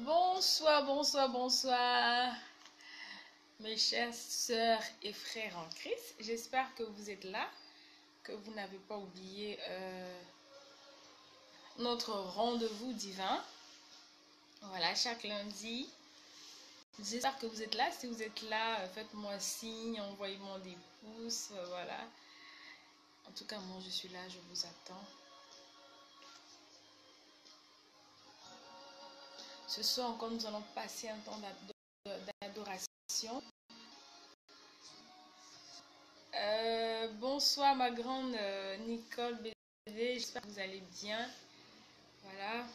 Bonsoir, bonsoir, bonsoir, mes chères sœurs et frères en Christ. J'espère que vous êtes là, que vous n'avez pas oublié notre rendez-vous divin. Voilà, chaque lundi. J'espère que vous êtes là. Si vous êtes là, faites-moi signe, envoyez-moi des pouces, voilà. En tout cas, moi, je suis là, je vous attends. Ce soir encore, nous allons passer un temps d'adoration. Bonsoir ma grande Nicole BD, j'espère que vous allez bien. Voilà.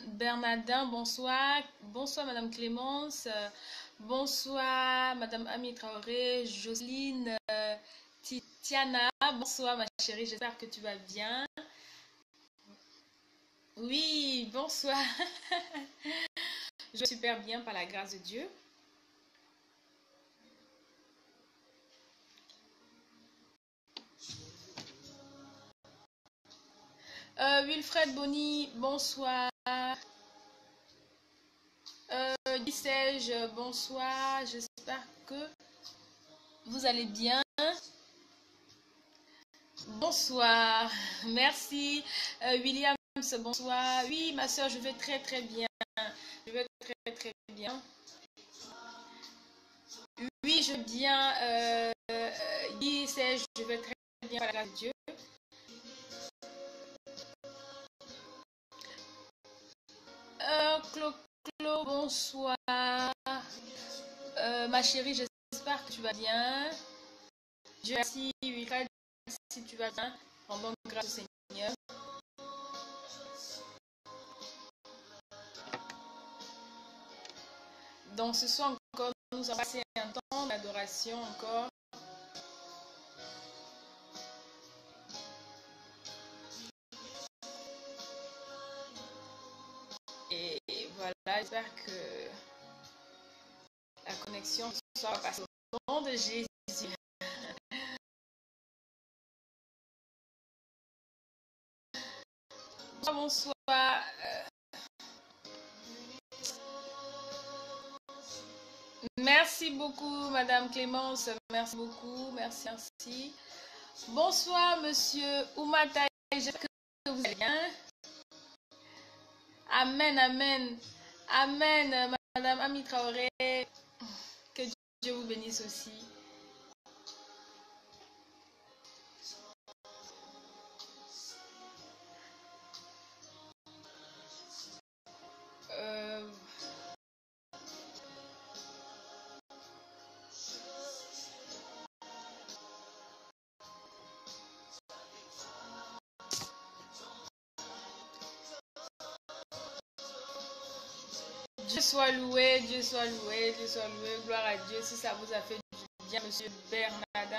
Bernardin, bonsoir. Bonsoir Madame Clémence. Bonsoir Madame Ami Traoré, Jocelyne, Titiana. Bonsoir ma chérie, j'espère que tu vas bien. Oui, bonsoir. Je vais super bien par la grâce de Dieu. Wilfred Bonny, bonsoir. Dis-je, bonsoir. J'espère que vous allez bien. Bonsoir. Merci. Williams, bonsoir. Oui, ma soeur, je vais très très bien. Je vais très très bien. Oui, je vais bien. Dis-je, je vais très bien par la grâce de Dieu. Clo, bonsoir. Ma chérie, j'espère que tu vas bien. Dieu merci, Wilfred, si tu vas bien. Rendons grâce au Seigneur. Donc ce soir encore, nous allons passer un temps d'adoration encore. Et voilà, j'espère que la connexion soit passée au nom de Jésus. Bonsoir. Merci beaucoup, Madame Clémence. Merci beaucoup. Merci, merci. Bonsoir, Monsieur Oumata. J'espère que vous allez bien. Amen, amen. Amen, Madame Ami Traoré. Que Dieu vous bénisse aussi. Dieu soit loué, Dieu soit loué, Dieu soit loué, gloire à Dieu. Si ça vous a fait du bien, Monsieur Bernardin.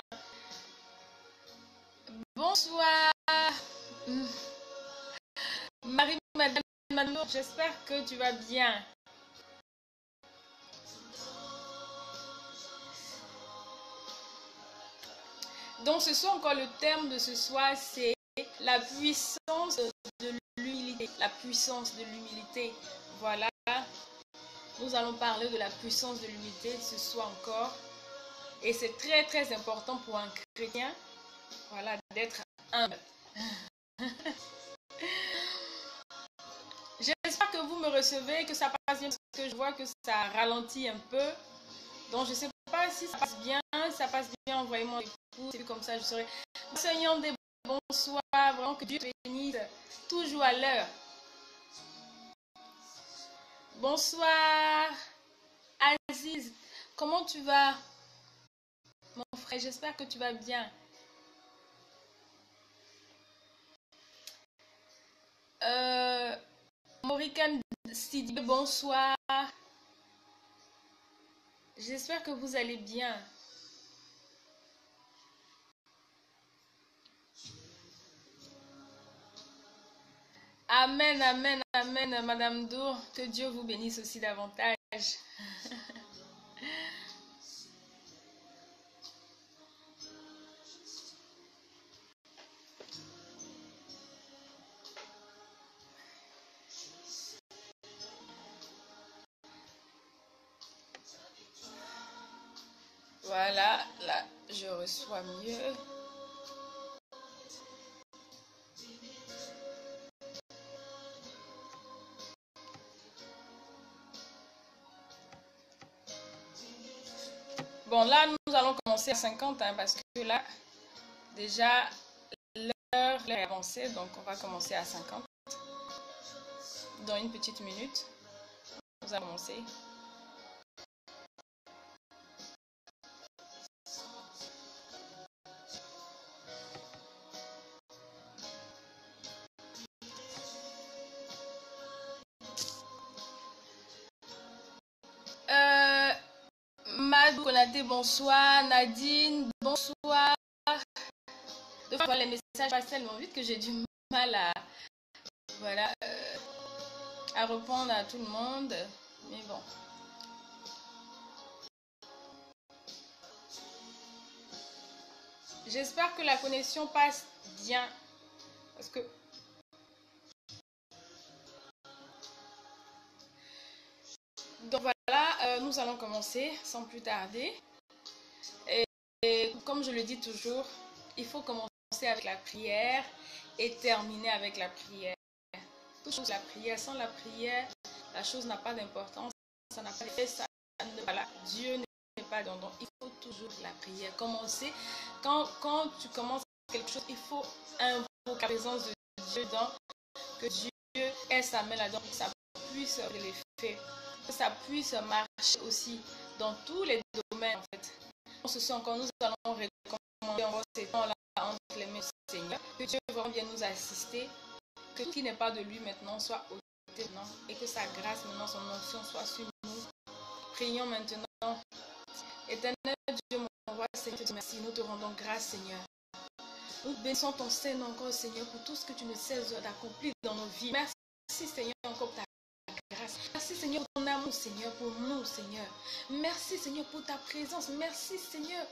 Bonsoir, Marie-Madame Mano, j'espère que tu vas bien. Donc ce soir encore, le terme de ce soir, c'est la puissance de l'humilité. La puissance de l'humilité. Voilà. Nous allons parler de la puissance de l'humilité ce soir encore. Et c'est très très important pour un chrétien, voilà, d'être humble. J'espère que vous me recevez, que ça passe bien, parce que je vois que ça ralentit un peu. Donc je ne sais pas si ça passe bien. Si ça passe bien, envoyez-moi des pouces, et puis comme ça je serai. Seigneur des bonsoir, vraiment que Dieu bénisse toujours à l'heure. Bonsoir, Aziz. Comment tu vas, mon frère? J'espère que tu vas bien. Maurican Sidi, bonsoir. J'espère que vous allez bien. Amen, amen, amen, Madame Dour. Que Dieu vous bénisse aussi davantage. Voilà, là, je reçois mieux. Bon, là, nous allons commencer à 50, hein, parce que là, déjà, l'heure est avancée, donc on va commencer à 50. Dans une petite minute, nous allons commencer. Madou Konaté, bonsoir. Nadine, bonsoir. De fois, les messages passent tellement vite que j'ai du mal à, voilà, à répondre à tout le monde. Mais bon. J'espère que la connexion passe bien. Parce que... Donc voilà, nous allons commencer sans plus tarder. Et comme je le dis toujours, il faut commencer avec la prière et terminer avec la prière. Tout chose la prière. Sans la prière, la chose n'a pas d'importance. Ça n'a pas d'effet. Voilà, Dieu n'est pas dans. Donc il faut toujours la prière. Commencer. Quand tu commences quelque chose, il faut invoquer la présence de Dieu dans que Dieu ait sa main là-dedans, que ça puisse les faire, que ça puisse marcher aussi dans tous les domaines en fait. Ce soir encore, nous allons recommander en ces temps-là entre les mains du Seigneur, que Dieu vraiment bien nous assister, que tout qui n'est pas de lui maintenant soit ôté maintenant, et que sa grâce maintenant, son onction soit sur nous. Prions maintenant. Éternel Dieu, mon roi, Seigneur, merci, nous te rendons grâce, Seigneur. Nous bénissons ton Seigneur encore, Seigneur, pour tout ce que tu ne cesses d'accomplir dans nos vies. Merci, Seigneur, encore pour ta grâce. Merci, Seigneur, pour ton amour, Seigneur, pour nous, Seigneur. Merci, Seigneur, pour ta présence. Merci, Seigneur,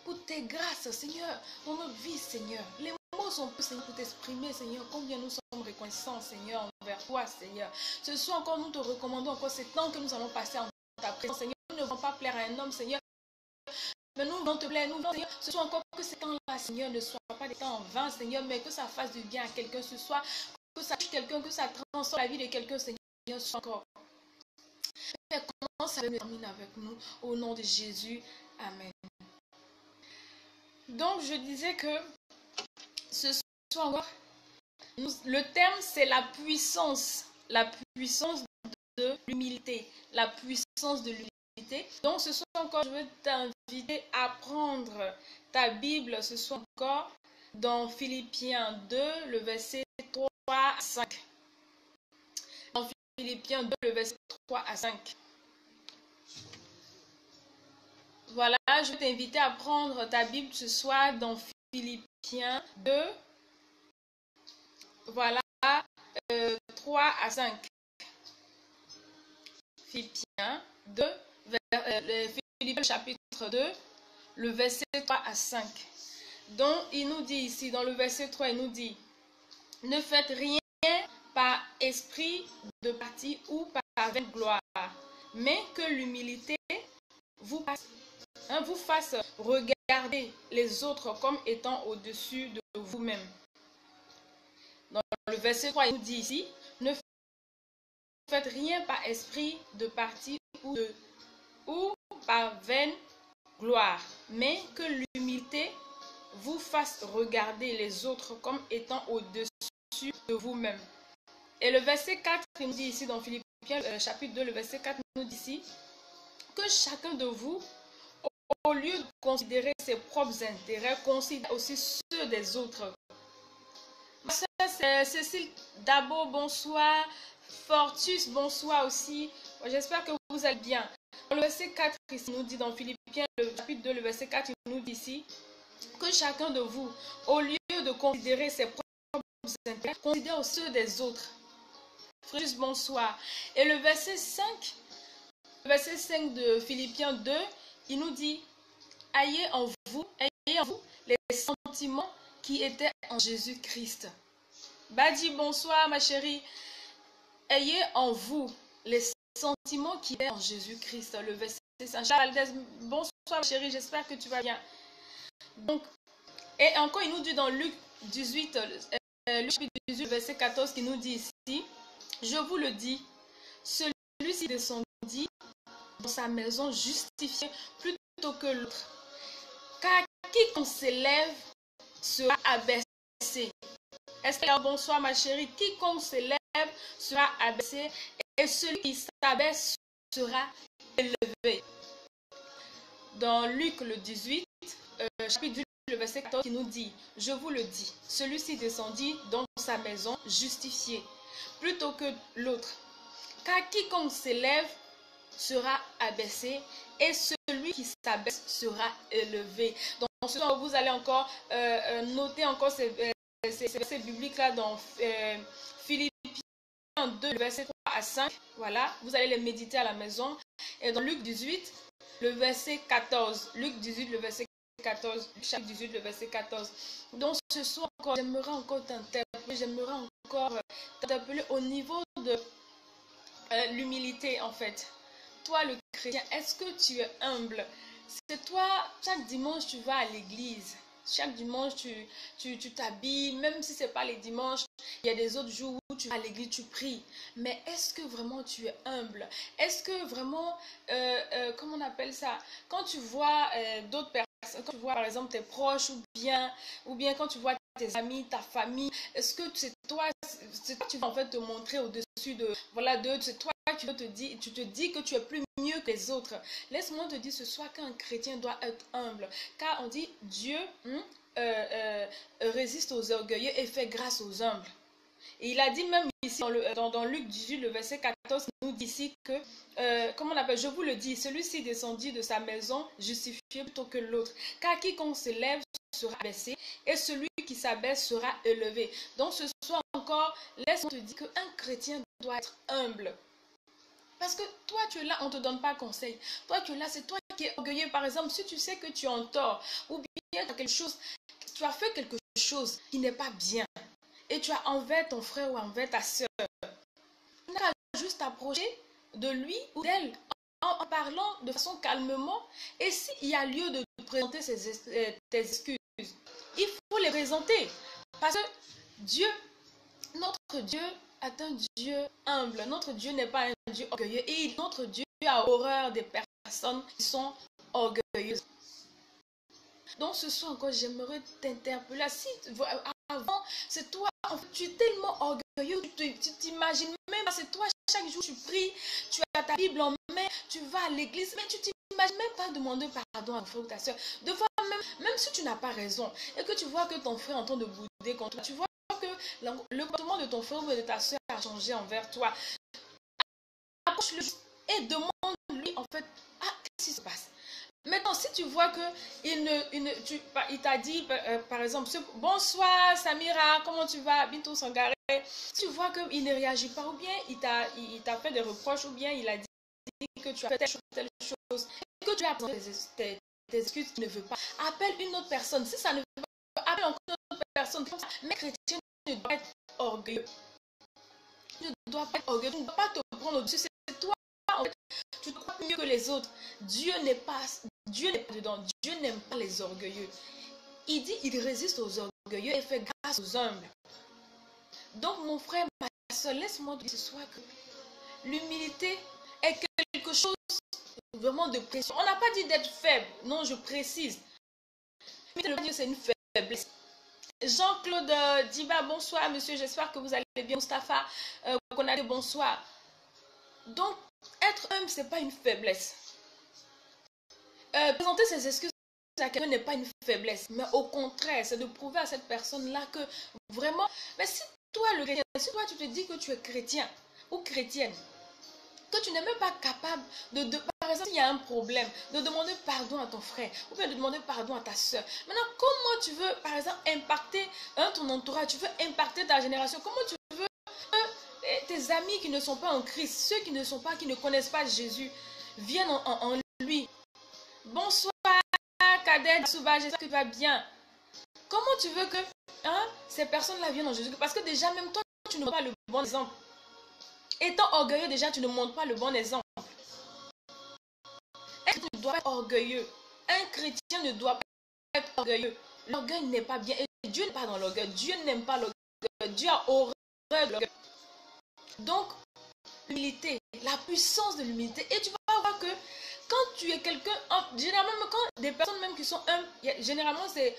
pour tes grâces, Seigneur, dans notre vie, Seigneur. Les mots sont peu, Seigneur, pour t'exprimer, Seigneur, combien nous sommes reconnaissants, Seigneur, envers toi, Seigneur. Ce soir encore, nous te recommandons encore ces temps que nous allons passer en ta présence, Seigneur. Nous ne voulons pas plaire à un homme, Seigneur. Mais nous voulons te plaire, nous voulons, Seigneur, ce soit encore que ces temps-là, Seigneur, ne soient pas des temps en vain, Seigneur, mais que ça fasse du bien à quelqu'un ce soir, que ça touche quelqu'un, que ça transforme la vie de quelqu'un, Seigneur, ce soir encore. Père, commence à terminer avec nous, au nom de Jésus, Amen. Donc, je disais que ce soir encore, le terme, c'est la puissance de l'humilité, la puissance de l'humilité. Donc ce soir encore, je veux t'inviter à prendre ta Bible ce soir encore dans Philippiens 2, le verset 3 à 5. Dans Philippiens 2, le verset 3 à 5. Voilà, je veux t'inviter à prendre ta Bible ce soir dans Philippiens 2, voilà, 3 à 5. Philippiens 2, Philippiens chapitre 2, le verset 3 à 5. Donc, il nous dit ici, dans le verset 3, il nous dit, ne faites rien par esprit de parti ou par vaine gloire, mais que l'humilité vous fasse regarder les autres comme étant au-dessus de vous-même. Dans le verset 3, il nous dit ici, ne faites rien par esprit de parti ou par vaine gloire, mais que l'humilité vous fasse regarder les autres comme étant au-dessus de vous-même. Et le verset 4, il nous dit ici dans Philippiens chapitre 2, le verset 4 nous dit ici, que chacun de vous, au lieu de considérer ses propres intérêts, considère aussi ceux des autres. Ma soeur, c'est Cécile Dabo, bonsoir. Fortus, bonsoir aussi. J'espère que vous allez bien. Dans le verset 4, ici, nous dit dans Philippiens, le chapitre 2, le verset 4, il nous dit ici, que chacun de vous, au lieu de considérer ses propres intérêts, considère ceux des autres. Fortus, bonsoir. Et le verset 5 de Philippiens 2, il nous dit, ayez en vous les sentiments qui étaient en Jésus-Christ. Badi, bonsoir ma chérie. Ayez en vous les sentiments qui étaient en Jésus-Christ. Le verset 5. Charles Valdez, bonsoir ma chérie, j'espère que tu vas bien. Donc, et encore, il nous dit dans Luc 18, Luc 18, verset 14, qui nous dit ici, je vous le dis, celui-ci descendit dans sa maison justifié plutôt que l'autre. Car quiconque s'élève sera abaissé. Est-ce que bonsoir ma chérie? Quiconque s'élève sera abaissé et celui qui s'abaisse sera élevé. Dans Luc le 18, chapitre 18, le verset 14 qui nous dit, je vous le dis, celui-ci descendit dans sa maison justifié plutôt que l'autre. Car quiconque s'élève sera abaissé et celui qui s'abaisse sera élevé. Donc vous allez encore noter encore ces versets bibliques là dans Philippiens 2, verset 3 à 5. Voilà, vous allez les méditer à la maison. Et dans Luc 18, le verset 14. Luc 18, le verset 14. Chapitre 18, le verset 14. Donc ce soir encore, j'aimerais encore t'interpeller. J'aimerais encore t'interpeller au niveau de l'humilité en fait. Toi le chrétien, est-ce que tu es humble? C'est toi, chaque dimanche tu vas à l'église. Chaque dimanche, tu t'habilles, même si ce n'est pas les dimanches, il y a des autres jours où tu vas à l'église, tu pries. Mais est-ce que vraiment tu es humble? Est-ce que vraiment, comment on appelle ça? Quand tu vois d'autres personnes, quand tu vois par exemple tes proches ou bien quand tu vois tes amis, ta famille, est-ce que c'est toi qui vas en fait te montrer au-dessus de, voilà, d'eux, c'est toi qui tu te dis que tu es plus mieux que les autres. Laisse-moi te dire ce soir qu'un chrétien doit être humble, car on dit Dieu résiste aux orgueilleux et fait grâce aux humbles. Et il a dit même ici dans Luc 18, le verset 14, il nous dit ici que, comment on appelle, je vous le dis, celui-ci descendit de sa maison justifié plutôt que l'autre, car quiconque s'élève sera abaissé et celui qui s'abaisse sera élevé. Donc ce soir encore, laisse-moi te dire qu'un chrétien doit être humble. Parce que toi, tu es là, on ne te donne pas conseil. Toi, tu es là, c'est toi qui es orgueilleux. Par exemple, si tu sais que tu es en tort, ou bien tu as fait quelque chose qui n'est pas bien, et tu as envers ton frère ou envers ta soeur, tu n'as qu'à juste t'approcher de lui ou d'elle en parlant de façon calmement. Et s'il y a lieu de présenter tes excuses, il faut les présenter. Parce que Dieu, notre Dieu, est un Dieu humble. Notre Dieu n'est pas un Dieu orgueilleux. Et notre Dieu a horreur des personnes qui sont orgueilleuses. Donc ce soir encore, j'aimerais t'interpeller. Si avant, c'est toi, en fait, tu es tellement orgueilleux, tu t'imagines même, c'est toi, chaque jour tu pries, tu as ta Bible en main, tu vas à l'église, mais tu t'imagines même pas demander pardon à ton frère ou ta soeur. De fois, même si tu n'as pas raison, et que tu vois que ton frère est en train de bouder contre toi, tu vois que le comportement de ton frère ou de ta soeur a changé envers toi. Approche-le et demande-lui en fait, qu'est-ce qui se passe? Maintenant, si tu vois que il t'a dit, par exemple, bonsoir Samira, comment tu vas? Bintou Sangaré. Si tu vois qu'il ne réagit pas, ou bien il t'a fait des reproches, ou bien il a dit que tu as fait telle chose, et que tu as tes excuses qu'il ne veut pas, appelle une autre personne. Si ça ne veut pas, appelle encore une autre personne. Mais chrétien ne doit pas être orgueilleux. Tu ne dois pas être orgueilleux. Tu ne dois pas te prendre au-dessus. C'est toi, en fait, tu te crois mieux que les autres. Dieu n'est pas dedans. Dieu n'aime pas les orgueilleux. Il dit il résiste aux orgueilleux et fait grâce aux humbles. Donc mon frère, ma soeur, laisse-moi te dire ce soir que l'humilité est quelque chose vraiment de précieux. On n'a pas dit d'être faible. Non, je précise. L'humilité, c'est une faiblesse. Jean-Claude Diba, bonsoir monsieur, j'espère que vous allez bien. Mustapha Konade, bonsoir. Donc, être humble, ce n'est pas une faiblesse. Présenter ses excuses à quelqu'un n'est pas une faiblesse, mais au contraire, c'est de prouver à cette personne-là que vraiment, mais si toi, le chrétien, si toi tu te dis que tu es chrétien ou chrétienne, que tu n'es même pas capable par exemple, s'il y a un problème, de demander pardon à ton frère, ou bien de demander pardon à ta soeur. Maintenant, comment tu veux, par exemple, impacter ton entourage, tu veux impacter ta génération, comment tu veux que tes amis qui ne sont pas en Christ, ceux qui ne connaissent pas Jésus, viennent en lui. Bonsoir, Cadet Souba, j'espère que tu vas bien. Comment tu veux que ces personnes-là viennent en Jésus? Parce que déjà, même toi, tu ne montres pas le bon exemple. Étant orgueilleux, déjà, tu ne montres pas le bon exemple. Est-ce que tu dois être orgueilleux? un chrétien ne doit pas être orgueilleux. L'orgueil n'est pas bien. Et Dieu n'est pas dans l'orgueil. Dieu n'aime pas l'orgueil. Dieu a horreur de l'orgueil. Donc, l'humilité, la puissance de l'humilité. Et tu vas voir que quand tu es quelqu'un, généralement, quand des personnes même qui sont humbles, généralement c'est...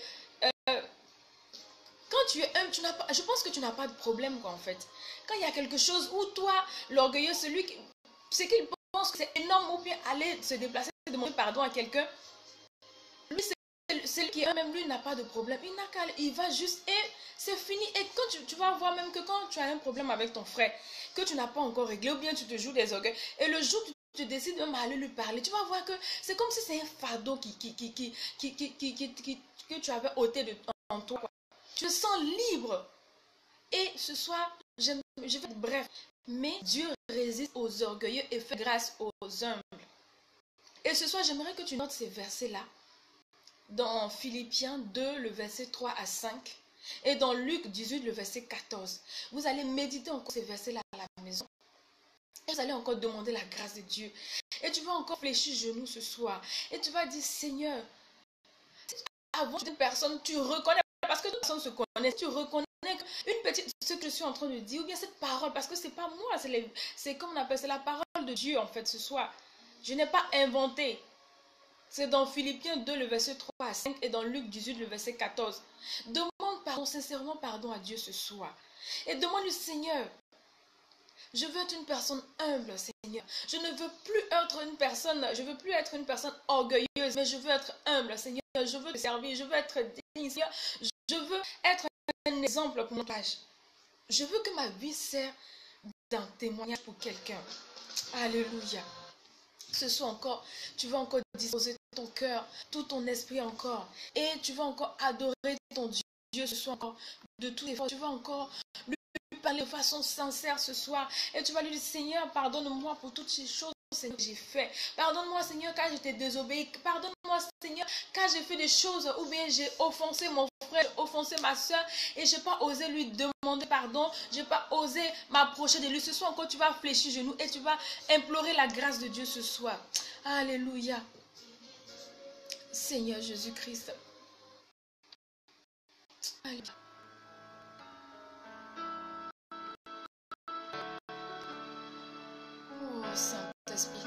quand tu es humble, je pense que tu n'as pas de problème, quoi, en fait. Quand il y a quelque chose où toi, l'orgueilleux, celui qui... c'est qu'il pense que c'est énorme, ou bien aller se déplacer, demander pardon à quelqu'un, lui, celui qui est même, lui, n'a pas de problème. Il va juste, et c'est fini. Et quand tu vas voir même que quand tu as un problème avec ton frère, que tu n'as pas encore réglé, ou bien tu te joues des orgueils, et le jour où tu décides même d'aller lui parler, tu vas voir que c'est comme si c'est un fardeau que tu avais ôté en toi, quoi. Tu te sens libre. Et ce soir, je vais être bref, mais Dieu résiste aux orgueilleux et fait grâce aux humbles. Et ce soir, j'aimerais que tu notes ces versets-là dans Philippiens 2, le verset 3 à 5, et dans Luc 18, le verset 14. Vous allez méditer encore ces versets-là à la maison. Et vous allez encore demander la grâce de Dieu. Et tu vas encore fléchir genoux ce soir. Et tu vas dire, Seigneur, avant une personne, tu reconnais, parce que toute personne se connaît, tu reconnais une petite, ce que je suis en train de dire, ou bien cette parole, parce que c'est pas moi, c'est comme on appelle, c'est la parole de Dieu en fait ce soir. Je n'ai pas inventé. C'est dans Philippiens 2, le verset 3 à 5, et dans Luc 18, le verset 14. Demande pardon, sincèrement pardon à Dieu ce soir. Et demande-lui, Seigneur, je veux être une personne humble, Seigneur. Je ne veux plus être une personne, orgueilleuse, mais je veux être humble, Seigneur. Je veux te servir, je veux être digne, Seigneur. Je veux être un exemple pour mon âge. Je veux que ma vie serve d'un témoignage pour quelqu'un. Alléluia. Ce soir encore, tu vas encore disposer ton cœur, tout ton esprit encore. Et tu vas encore adorer ton Dieu ce soir encore de toutes les forces. Tu vas encore lui parler de façon sincère ce soir. Et tu vas lui dire, Seigneur, pardonne-moi pour toutes ces choses, Seigneur, que j'ai fait. Pardonne-moi, Seigneur, car je t'ai désobéi. Pardonne-moi, Seigneur, car j'ai fait des choses ou bien j'ai offensé mon frère, offensé ma soeur et je n'ai pas osé lui demander pardon. Je n'ai pas osé m'approcher de lui. Ce soir encore, tu vas fléchir genoux et tu vas implorer la grâce de Dieu ce soir. Alléluia. Seigneur Jésus-Christ. Alléluia. Oh, Saint-Esprit.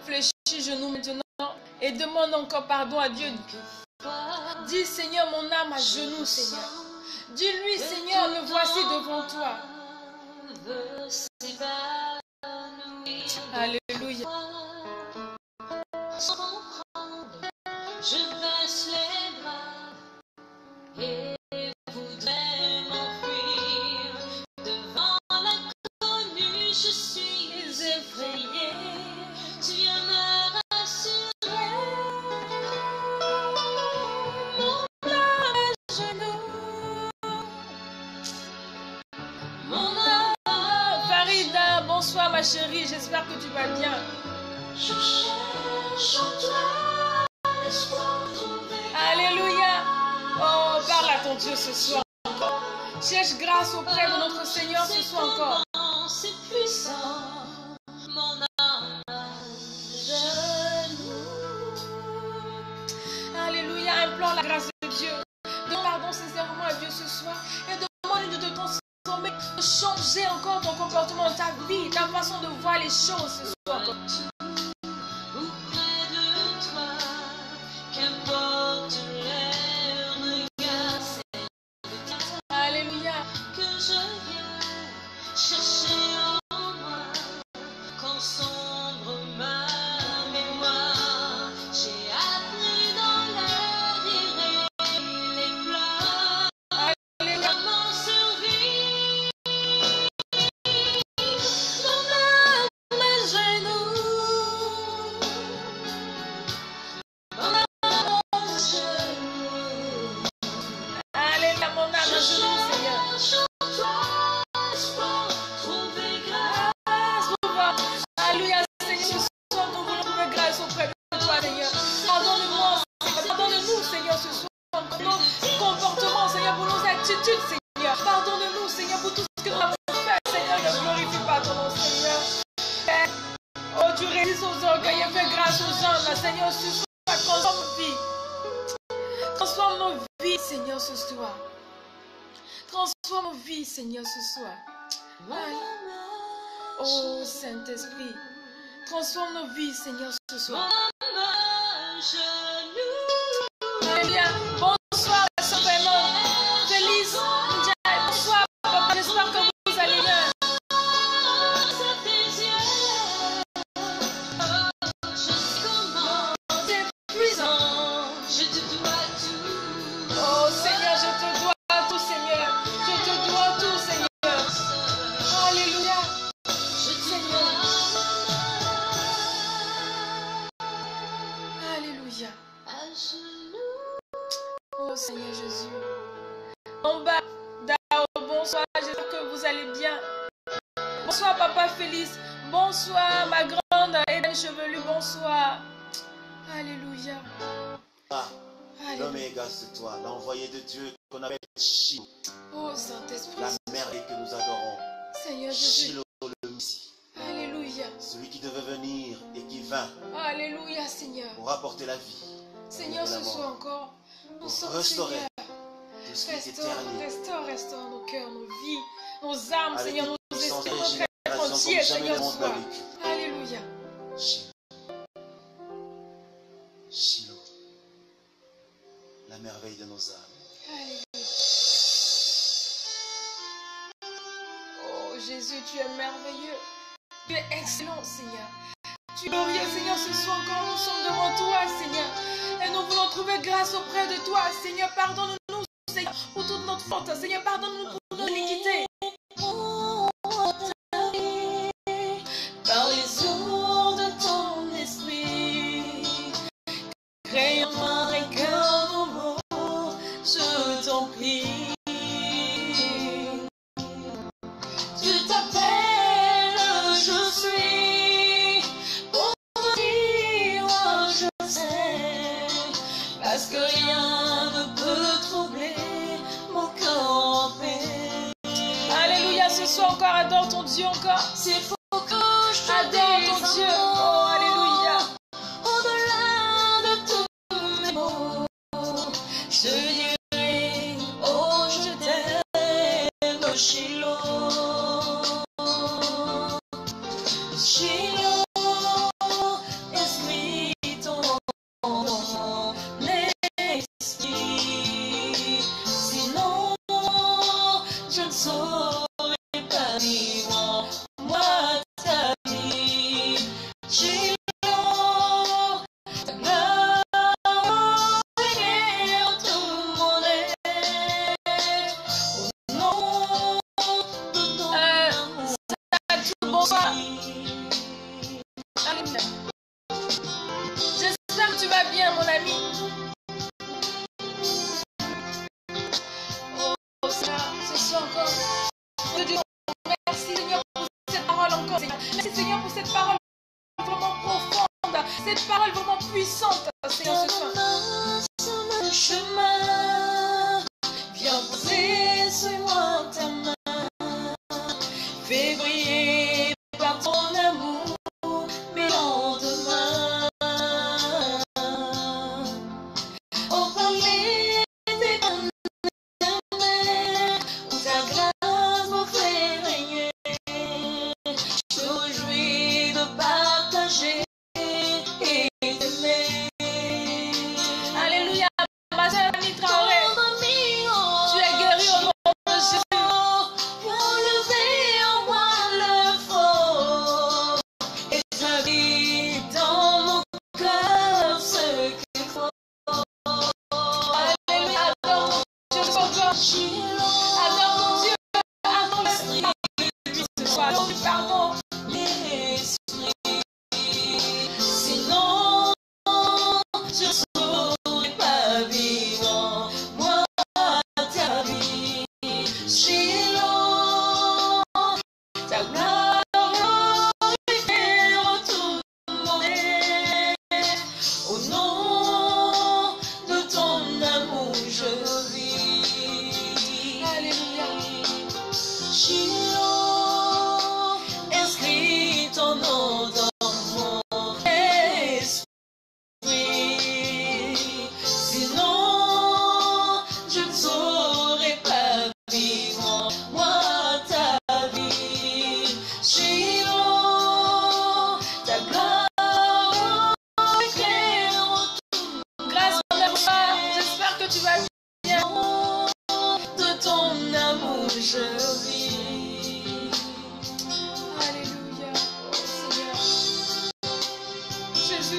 Fléchis genoux maintenant et demande encore pardon à Dieu. Dis, Seigneur, mon âme à genoux, Seigneur. Dis-lui, Seigneur, me voici devant toi. Alléluia. Je baisse les bras et voudrais m'enfuir. Devant l'inconnu, je suis effrayée. Tu viens me rassurer. Mon âme à genoux. Mon âme. Farida, bonsoir ma chérie, j'espère que tu vas bien. Je cherche en toi l'espoir trouvé. Alléluia. Oh, parle à ton Dieu ce soir encore. Cherche grâce auprès de notre Seigneur ce soir encore. C'est puissant. Mon âme à genoux. Alléluia. Implore la grâce de Dieu. Demande pardon sincèrement à Dieu ce soir. Et demande-lui de te transformer, de changer encore ton comportement, ta vie, ta façon de voir les choses ce soir encore. Alléluia. grâce aux orgueils et fais grâce aux gens. Là, Seigneur, ce soir, transforme nos vies. Transforme nos vies, Seigneur, ce soir. Transforme nos vies, Seigneur, ce soir. Oh, Saint-Esprit, transforme nos vies, Seigneur, ce soir. Alléluia. Bonsoir, la sœur Fernande. Félix, Ndiaye, bonsoir, papa. J'espère que vous allez bien. Oh Seigneur, je te dois tout, Seigneur. Je te dois tout, Seigneur. Alléluia. Seigneur. Alléluia. Oh Seigneur Jésus. En bas, Dao, bonsoir, j'espère que vous allez bien. Bonsoir Papa Félix. Bonsoir ma grande Eden Chevelu, bonsoir. Alléluia. L'Oméga, c'est toi, l'envoyé de Dieu qu'on appelle Shiloh. Oh Saint-Esprit. La merveille que nous adorons. Seigneur Jésus. Shiloh le Messie. Alléluia. Celui qui devait venir et qui vint. Alléluia Seigneur. Pour apporter la vie. Seigneur, ce soir encore, nous sommes restaurer Seigneur. tout ce qui est éternel. Restaure nos cœurs, nos vies, nos âmes, Avec Seigneur, nos puissance esprits, et notre être génération entier, comme jamais Seigneur, le ce monde soir. l'a vécu. Alléluia. Shiloh, la merveille de nos âmes. Alléluia. Oh Jésus, tu es merveilleux. Tu es excellent, Seigneur. Tu es glorieux, Seigneur, ce soir encore nous sommes devant toi, Seigneur. Et nous voulons trouver grâce auprès de toi, Seigneur. Pardonne-nous, Seigneur, pour toute notre faute. Seigneur, pardonne-nous pour nos iniquités. Par les eaux de ton esprit, crée en moi un cœur nouveau, je t'en prie. Tu t'appelles, je suis, pour dire je sais, parce que rien ne peut troubler mon cœur en paix. Alléluia, ce soir encore, adore ton Dieu encore. C'est faux que je adore ton Dieu. Oh, alléluia. Au-delà de tous mes mots, je dirai, oh, je t'aime, Shiloh. Shiloh, esprit, ton esprit. Sinon, je ne saurais pas vivre moi ta vie. Shiloh, ta gloire éclaire tout mon être. Au nom de ton bonsoir. Alléluia. J'espère que tu vas bien, mon ami. Oh Seigneur, ce soir encore, je dis merci Seigneur pour cette parole encore, Seigneur. Merci Seigneur pour cette parole vraiment profonde, cette parole vraiment puissante, Seigneur, ce soir. Sur le chemin, viens poser sur moi ta main, fais briller par ton amour mes lendemains. Oh, parler des bonnes mers, où ta grâce me fait régner. Je me réjouis de partager et d'aimer. Alléluia, ma sœur amie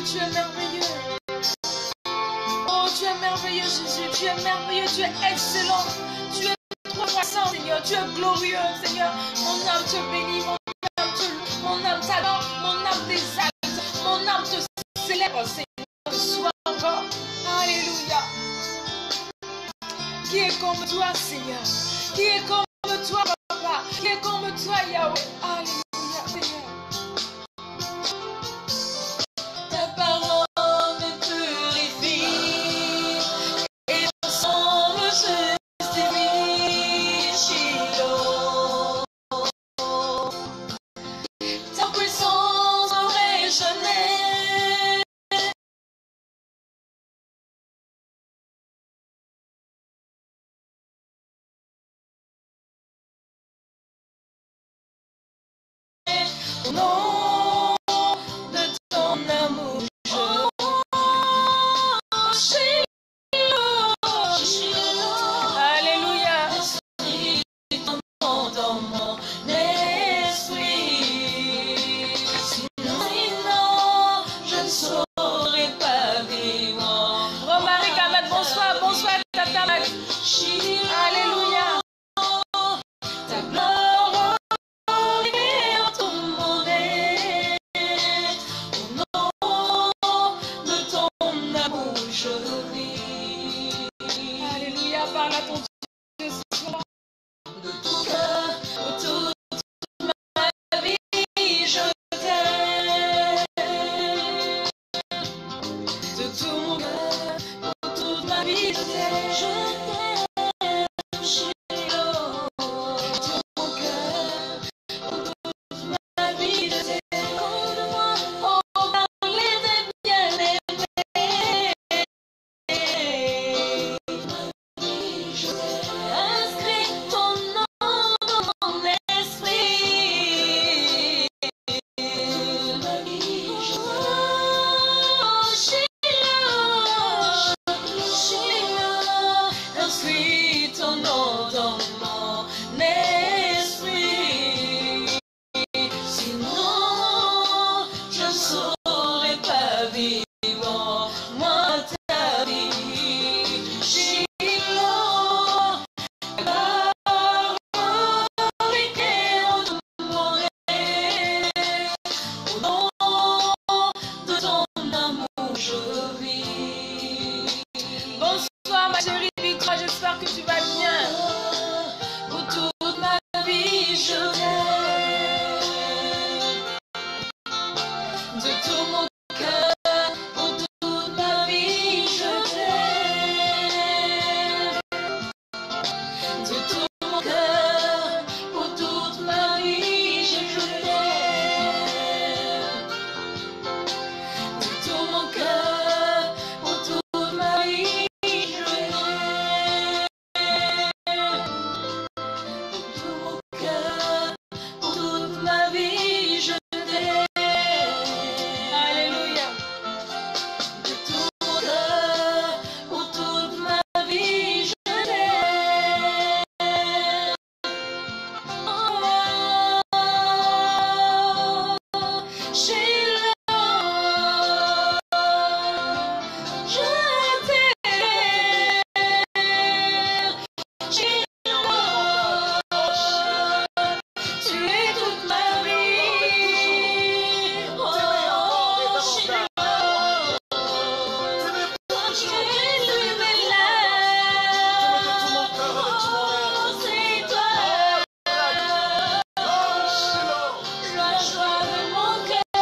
tu es merveilleux. Oh, tu es merveilleux, Jésus. Tu es merveilleux, tu es excellent. Tu es trop puissant, Seigneur. Tu es glorieux, Seigneur. Mon âme te bénit, mon âme te loue, mon âme t'adore, mon âme t'exalte, mon âme te célèbre, Seigneur. Ce soir encore. Alléluia. Qui est comme toi, Seigneur? Qui est comme toi, Papa? Qui est comme toi, Yahweh? Alléluia, Seigneur. Ta parole me purifie et ton sang me justifie, Shiloh. Ta puissance aurait jamais. Au nom de ton amour, alléluia. Ton nom dans mon esprit. Sinon, je ne saurais pas vivre. Romaric Ahmed, bonsoir, bonsoir, Tata Mac. Alléluia. Ta gloire est en tout le monde. Au nom de ton amour, je vis. Alléluia, parle à ton Dieu ce soir. De tout cœur, pour toute ma vie, je t'aime. De tout mon cœur, pour toute ma vie, je t'aime. Shiloh. De tout mon cœur, pour toute ma vie, je t'aime. Écoute-moi, oh, parler des bien-aimés. Inscris ton nom dans mon esprit. Oh, Shiloh, Shiloh. Inscris ton nom dans mon esprit. Sinon, je ne saurais pas vivre, moi, ta vie. Shiloh. Au nom de ton amour, je vis. Bonsoir ma chérie Victoire, j'espère que tu vas bien. Pour toute ma vie, je t'aime. De tout mon cœur, pour toute ma vie, je t'aime. De tout mon cœur, pour toute ma vie, je t'aime. De tout mon cœur, pour toute ma vie, je t'aime. De tout mon cœur, pour toute ma vie, je t'aime. Alléluia. De tout mon cœur, pour toute ma vie, je t'aime. Oh, Shiloh, je t'aime. Shiloh, tu es toute ma vie. Oh, Shiloh, Jésus est là. Oh, c'est toi. La joie de mon cœur,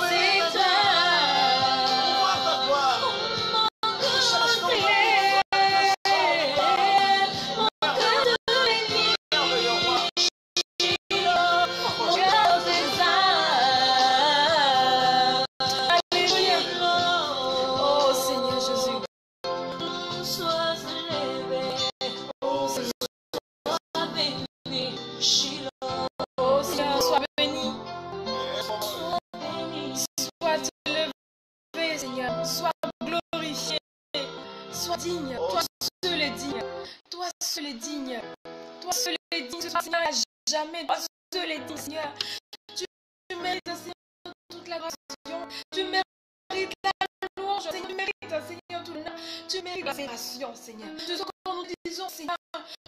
c'est toi. Mon cœur te bénit, mon cœur t'exalte. Alléluia. Oh Seigneur Jésus, sois élevé, oh Seigneur, sois béni, Shiloh. Oh Seigneur, sois béni, sois élevé, Seigneur, sois glorifié, sois digne, toi seul est digne, toi seul est digne, toi seul est digne, Seigneur, à jamais, toi seul est digne, Seigneur. Tu mérites, Seigneur, toute la grâce, l'aspiration, Seigneur. Ce soir, quand nous disons, Seigneur,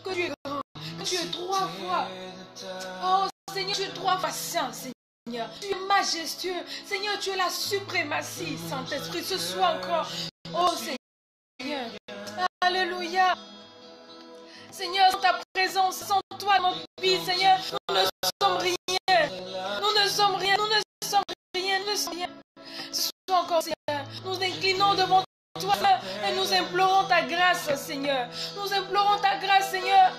que tu es grand, que tu es 3 fois. Oh, Seigneur, tu es 3 fois saint, Seigneur. Tu es majestueux. Seigneur, tu es la suprématie, Saint-Esprit. Ce soir encore. Oh, Seigneur. Alléluia. Seigneur, sans ta présence, sans toi dans notre vie, Seigneur, nous ne sommes rien. Nous ne sommes rien. Nous ne sommes rien. Nous ne sommes rien. Ce soir encore, Seigneur, nous inclinons devant toi et nous implorons ta grâce, Seigneur. Nous implorons ta grâce, Seigneur.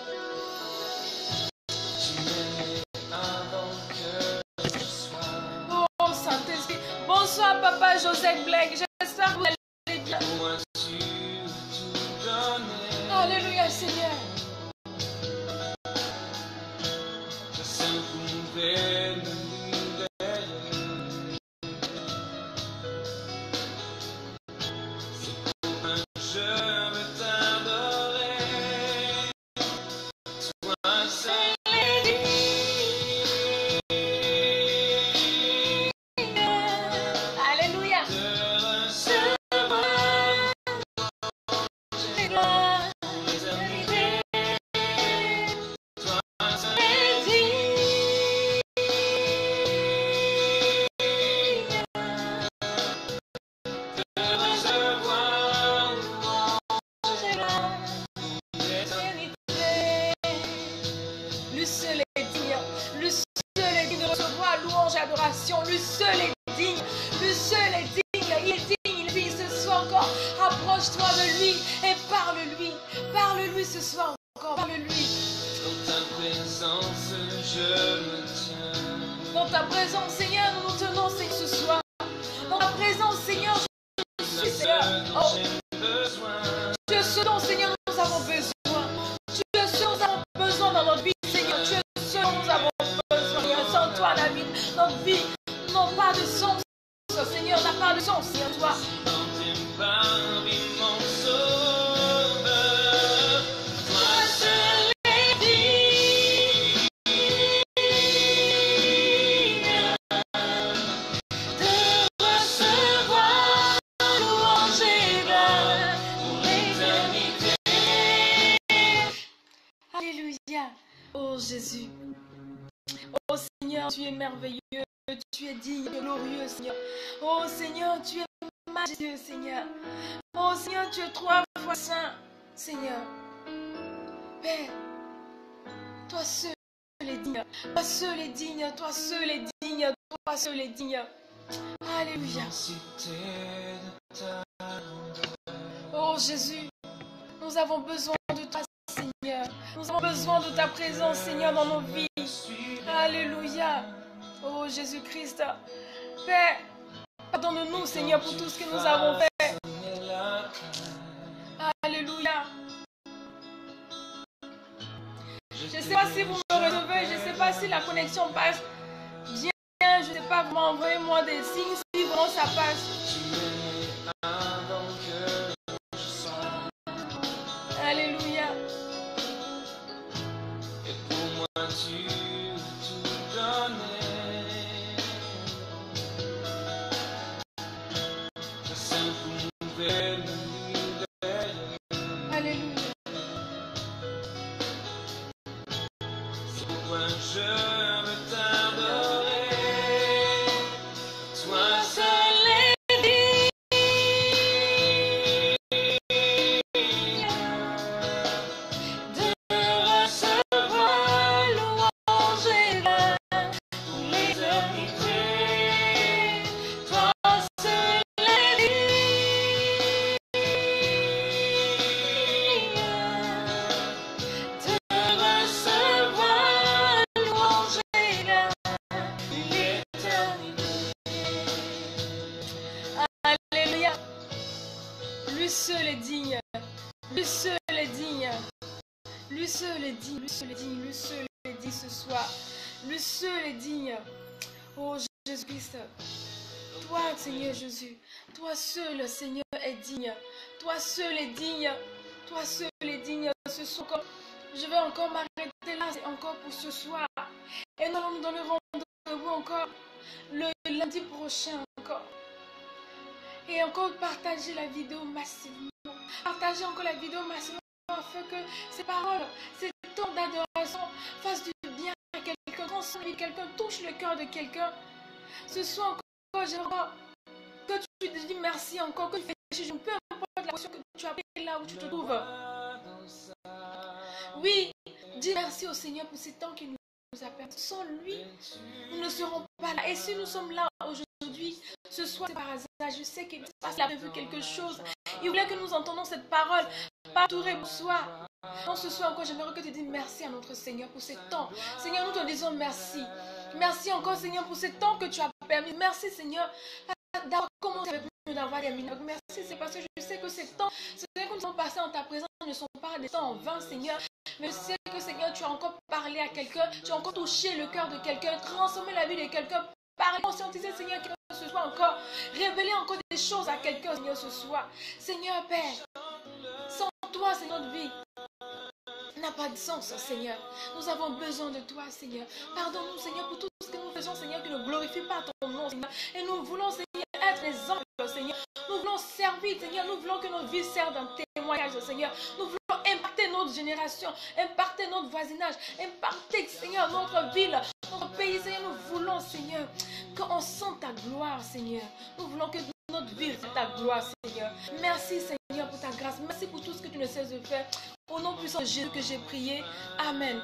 Oh, Saint-Esprit. Bonsoir, Papa Joseph Blake. J'espère que vous allez bien. Alléluia, Seigneur. Oh Jésus, oh Seigneur, tu es merveilleux, tu es digne, glorieux Seigneur. Oh Seigneur, tu es majestueux Seigneur. Oh Seigneur, tu es 3 fois saint Seigneur. Père, toi seul est digne, toi seul est digne, toi seul est digne, toi seul est digne. Alléluia. Oh Jésus, nous avons besoin de toi Seigneur. Nous avons besoin de ta présence Seigneur dans nos vies. Alléluia. Oh Jésus-Christ. Père, pardonne-nous Seigneur pour tout ce que nous avons fait. Alléluia. Je ne sais pas si vous me recevez, je ne sais pas si la connexion passe bien, je ne sais pas, vous m'envoyez-moi des signes si vraiment ça passe. Alléluia. Et pour moi tu tout donnais. Je sais vous pouvez me libérer. Alléluia. C'est pourquoi je veux t'adorer. Toi seul est digne. Ce soir, lui seul est digne. Oh Jésus-Christ, toi Seigneur Jésus, toi seul Seigneur est digne. Toi seul est digne. Toi seul est digne. Ce soir, je vais encore m'arrêter là, c'est encore pour ce soir. Et nous allons nous donner rendez-vous encore le lundi prochain encore. Et encore partager la vidéo massivement. Partagez encore la vidéo maximum afin que ces paroles, ces temps d'adoration fassent du bien à quelqu'un, transforment quelqu'un, touche le cœur de quelqu'un. Ce soir encore, j'aimerais que tu te dis merci encore, que tu fais peu importe la position que tu as pris là où tu te trouves. Oui, dis merci au Seigneur pour ces temps qu'il nous a permis. Sans lui, nous ne serons pas là. Et si nous sommes là aujourd'hui, ce soir, c'est par hasard. Je sais qu'il a prévu quelque chose. Il voulait que nous entendons cette parole. Pas tout bonsoir. Donc ce soir encore, j'aimerais que tu dises merci à notre Seigneur pour ces temps. Seigneur, nous te disons merci. Merci encore, Seigneur, pour ces temps que tu as permis. Merci, Seigneur, d'avoir commencé avec nous, d'avoir terminé. Merci, c'est parce que je sais que ces temps, que nous avons passés en ta présence ne sont pas des temps en vain, Seigneur. Mais je sais que, Seigneur, tu as encore parlé à quelqu'un, tu as encore touché le cœur de quelqu'un, transformé la vie de quelqu'un, parler, conscientiser, Seigneur, que ce soit encore, révéler encore des choses à quelqu'un, Seigneur, ce soir. Seigneur, Père, sans toi, c'est notre vie n'a pas de sens, Seigneur. Nous avons besoin de toi, Seigneur. Pardonne-nous, Seigneur, pour tout ce que nous faisons, Seigneur, qui ne glorifie pas ton nom, Seigneur. Et nous voulons, Seigneur, être les anges, Seigneur. Nous voulons servir, Seigneur. Nous voulons que notre vie serve d'un témoignage, Seigneur. Nous voulons impacter notre génération, impacter notre voisinage, impacter, Seigneur, notre ville, notre pays, Seigneur. Nous voulons, Seigneur, qu'on sente ta gloire, Seigneur. Nous voulons que notre vie c'est ta gloire, Seigneur. Merci, Seigneur, pour ta grâce. Merci pour tout ce que tu ne cesses de faire. Au nom puissant de Jésus que j'ai prié. Amen.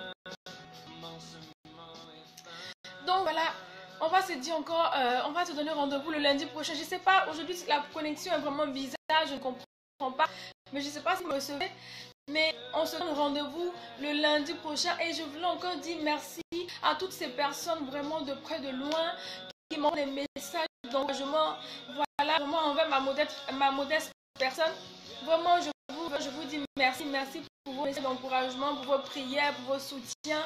Donc voilà, on va se dire encore, on va te donner rendez-vous le lundi prochain. Je ne sais pas, aujourd'hui la connexion est vraiment bizarre, je ne comprends pas. Mais je ne sais pas si vous me recevez. Mais on se donne rendez-vous le lundi prochain. Et je voulais encore dire merci à toutes ces personnes vraiment de près de loin qui m'ont des messages d'encouragement. Voilà, vraiment envers ma modeste personne. Vraiment, je vous dis merci pour vos messages d'encouragement, pour vos prières, pour vos soutiens.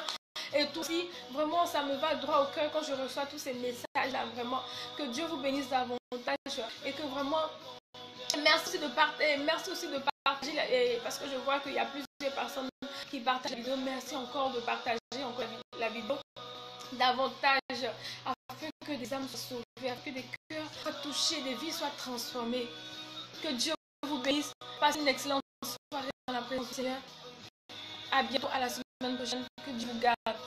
Et tout aussi, vraiment, ça me va droit au cœur quand je reçois tous ces messages-là. Vraiment, que Dieu vous bénisse davantage. Et que vraiment, merci aussi de partager, parce que je vois qu'il y a plusieurs personnes qui partagent la vidéo. Merci encore de partager encore la vidéo davantage afin que des âmes soient sauvées, afin que des cœurs soient touchés, des vies soient transformées. Que Dieu vous bénisse. Passez une excellente soirée dans la présence du Seigneur. À bientôt, à la semaine prochaine. Que Dieu vous garde.